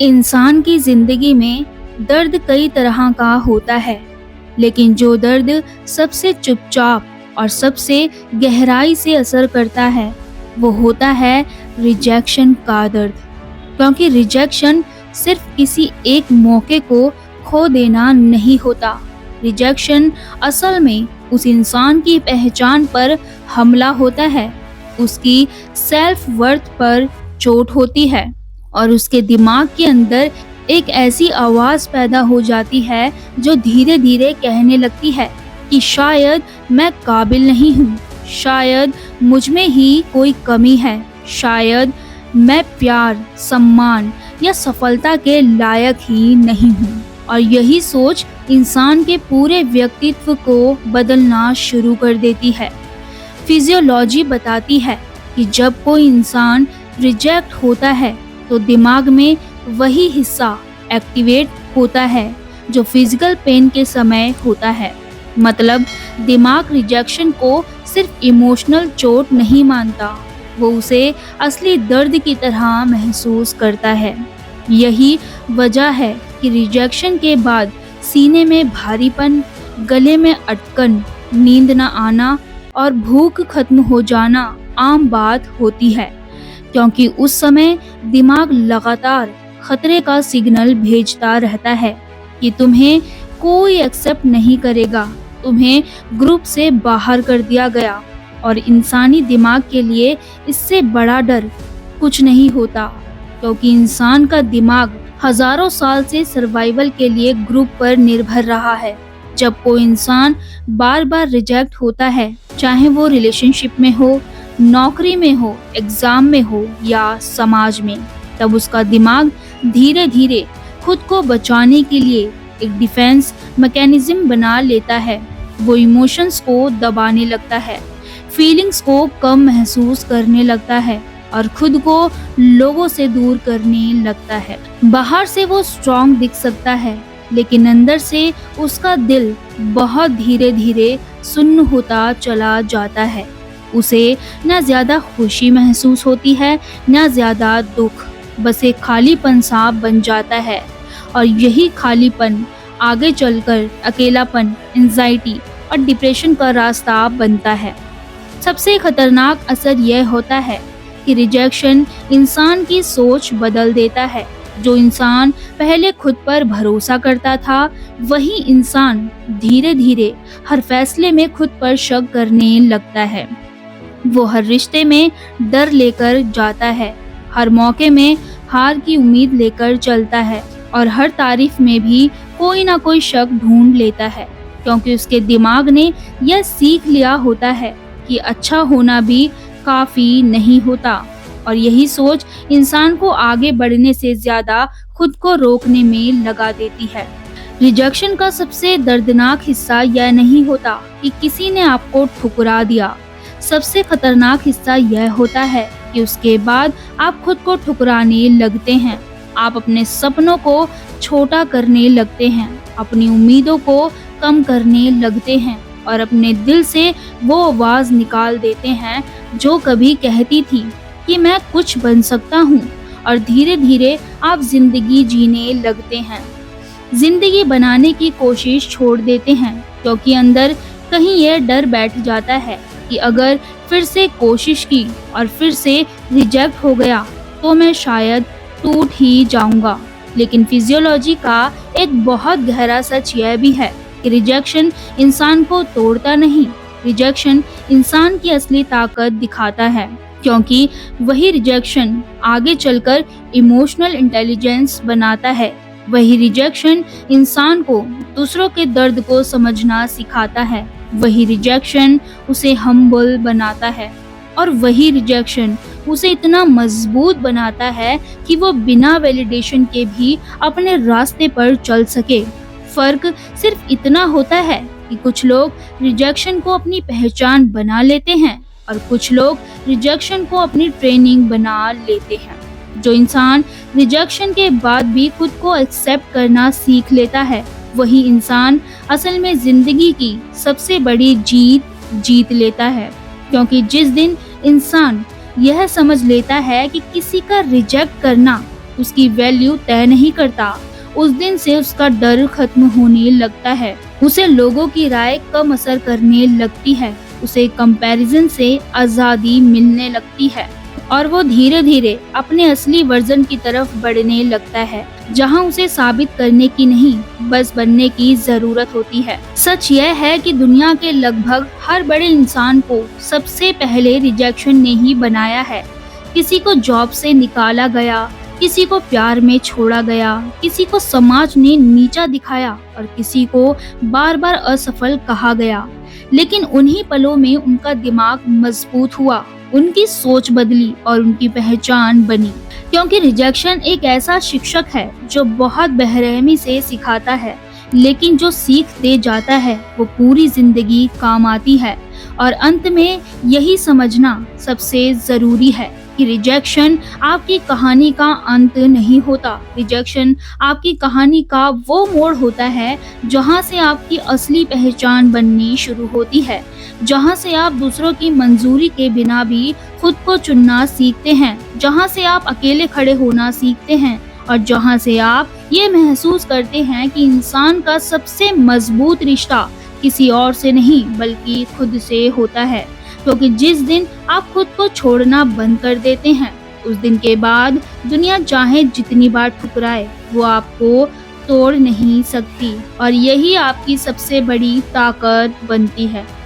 इंसान की जिंदगी में दर्द कई तरह का होता है, लेकिन जो दर्द सबसे चुपचाप और सबसे गहराई से असर करता है, वो होता है रिजेक्शन का दर्द। क्योंकि रिजेक्शन सिर्फ किसी एक मौके को खो देना नहीं होता। रिजेक्शन असल में उस इंसान की पहचान पर हमला होता है, उसकी सेल्फ वर्थ पर चोट होती है और उसके दिमाग के अंदर एक ऐसी आवाज पैदा हो जाती है जो धीरे धीरे कहने लगती है कि शायद मैं काबिल नहीं हूँ, शायद मुझ में ही कोई कमी है, शायद मैं प्यार, सम्मान या सफलता के लायक ही नहीं हूँ। और यही सोच इंसान के पूरे व्यक्तित्व को बदलना शुरू कर देती है। फिजियोलॉजी बताती है कि जब कोई इंसान रिजेक्ट होता है तो दिमाग में वही हिस्सा एक्टिवेट होता है जो फिजिकल पेन के समय होता है। मतलब दिमाग रिजेक्शन को सिर्फ इमोशनल चोट नहीं मानता, वो उसे असली दर्द की तरह महसूस करता है। यही वजह है कि रिजेक्शन के बाद सीने में भारीपन, गले में अटकन, नींद न आना और भूख खत्म हो जाना आम बात होती है, क्योंकि उस समय दिमाग लगातार खतरे का सिग्नल भेजता रहता है कि तुम्हें कोई एक्सेप्ट नहीं करेगा, तुम्हें ग्रुप से बाहर कर दिया गया। और इंसानी दिमाग के लिए इससे बड़ा डर कुछ नहीं होता, क्योंकि इंसान का दिमाग हजारों साल से सर्वाइवल के लिए ग्रुप पर निर्भर रहा है। जब कोई इंसान बार बार रिजेक्ट होता है, चाहे वो रिलेशनशिप में हो, नौकरी में हो, एग्जाम में हो या समाज में, तब उसका दिमाग धीरे धीरे खुद को बचाने के लिए एक डिफेंस मैकेनिज्म बना लेता है। वो इमोशंस को दबाने लगता है, फीलिंग्स को कम महसूस करने लगता है और खुद को लोगों से दूर करने लगता है। बाहर से वो स्ट्रॉन्ग दिख सकता है, लेकिन अंदर से उसका दिल बहुत धीरे धीरे सुन्न होता चला जाता है। उसे न ज्यादा खुशी महसूस होती है, न ज्यादा दुख, बस एक खालीपन सा बन जाता है। और यही खालीपन आगे चलकर अकेलापन, एंजाइटी और डिप्रेशन का रास्ता बनता है। सबसे खतरनाक असर यह होता है कि रिजेक्शन इंसान की सोच बदल देता है। जो इंसान पहले खुद पर भरोसा करता था, वही इंसान धीरे धीरे हर फैसले में खुद पर शक करने लगता है। वो हर रिश्ते में डर लेकर जाता है, हर मौके में हार की उम्मीद लेकर चलता है और हर तारीफ में भी कोई ना कोई शक ढूंढ लेता है, क्योंकि उसके दिमाग ने यह सीख लिया होता है कि अच्छा होना भी काफी नहीं होता। और यही सोच इंसान को आगे बढ़ने से ज्यादा खुद को रोकने में लगा देती है। रिजेक्शन का सबसे दर्दनाक हिस्सा यह नहीं होता कि किसी ने आपको ठुकरा दिया। सबसे खतरनाक हिस्सा यह होता है कि उसके बाद आप खुद को ठुकराने लगते हैं। आप अपने सपनों को छोटा करने लगते हैं, अपनी उम्मीदों को कम करने लगते हैं और अपने दिल से वो आवाज निकाल देते हैं जो कभी कहती थी कि मैं कुछ बन सकता हूँ। और धीरे धीरे आप जिंदगी जीने लगते हैं, जिंदगी बनाने की कोशिश छोड़ देते हैं, क्योंकि अंदर कहीं यह डर बैठ जाता है कि अगर फिर से कोशिश की और फिर से रिजेक्ट हो गया तो मैं शायद टूट ही जाऊंगा। लेकिन फिजियोलॉजी का एक बहुत गहरा सच यह भी है कि रिजेक्शन इंसान को तोड़ता नहीं, रिजेक्शन इंसान की असली ताकत दिखाता है, क्योंकि वही रिजेक्शन आगे चलकर इमोशनल इंटेलिजेंस बनाता है। वही रिजेक्शन इंसान को दूसरों के दर्द को समझना सिखाता है, वही रिजेक्शन उसे हम्बल बनाता है और वही रिजेक्शन उसे इतना मजबूत बनाता है कि वो बिना वैलिडेशन के भी अपने रास्ते पर चल सके। फर्क सिर्फ इतना होता है कि कुछ लोग रिजेक्शन को अपनी पहचान बना लेते हैं और कुछ लोग रिजेक्शन को अपनी ट्रेनिंग बना लेते हैं। जो इंसान रिजेक्शन के बाद भी खुद को एक्सेप्ट करना सीख लेता है, वही इंसान असल में जिंदगी की सबसे बड़ी जीत लेता है। क्योंकि जिस दिन इंसान यह समझ लेता है कि किसी का रिजेक्ट करना उसकी वैल्यू तय नहीं करता, उस दिन से उसका डर खत्म होने लगता है। उसे लोगों की राय कम असर करने लगती है, उसे कंपैरिजन से आजादी मिलने लगती है और वो धीरे धीरे अपने असली वर्जन की तरफ बढ़ने लगता है, जहां उसे साबित करने की नहीं, बस बनने की जरूरत होती है। सच यह है कि दुनिया के लगभग हर बड़े इंसान को सबसे पहले रिजेक्शन ने ही बनाया है। किसी को जॉब से निकाला गया, किसी को प्यार में छोड़ा गया, किसी को समाज ने नीचा दिखाया और किसी को बार बार असफल कहा गया। लेकिन उन्हीं पलों में उनका दिमाग मजबूत हुआ, उनकी सोच बदली और उनकी पहचान बनी। क्योंकि रिजेक्शन एक ऐसा शिक्षक है जो बहुत बेरहमी से सिखाता है, लेकिन जो सीख दे जाता है वो पूरी जिंदगी काम आती है। और अंत में यही समझना सबसे जरूरी है कि रिजेक्शन आपकी कहानी का अंत नहीं होता। रिजेक्शन आपकी कहानी का वो मोड़ होता है जहां से आपकी असली पहचान बननी शुरू होती है, जहां से आप दूसरों की मंजूरी के बिना भी खुद को चुनना सीखते हैं, जहां से आप अकेले खड़े होना सीखते हैं और जहां से आप ये महसूस करते हैं कि इंसान का सबसे मजबूत रिश्ता किसी और से नहीं बल्कि खुद से होता है। क्योंकि जिस दिन आप खुद को छोड़ना बंद कर देते हैं, उस दिन के बाद दुनिया चाहे जितनी बार ठुकराए, वो आपको तोड़ नहीं सकती और यही आपकी सबसे बड़ी ताकत बनती है।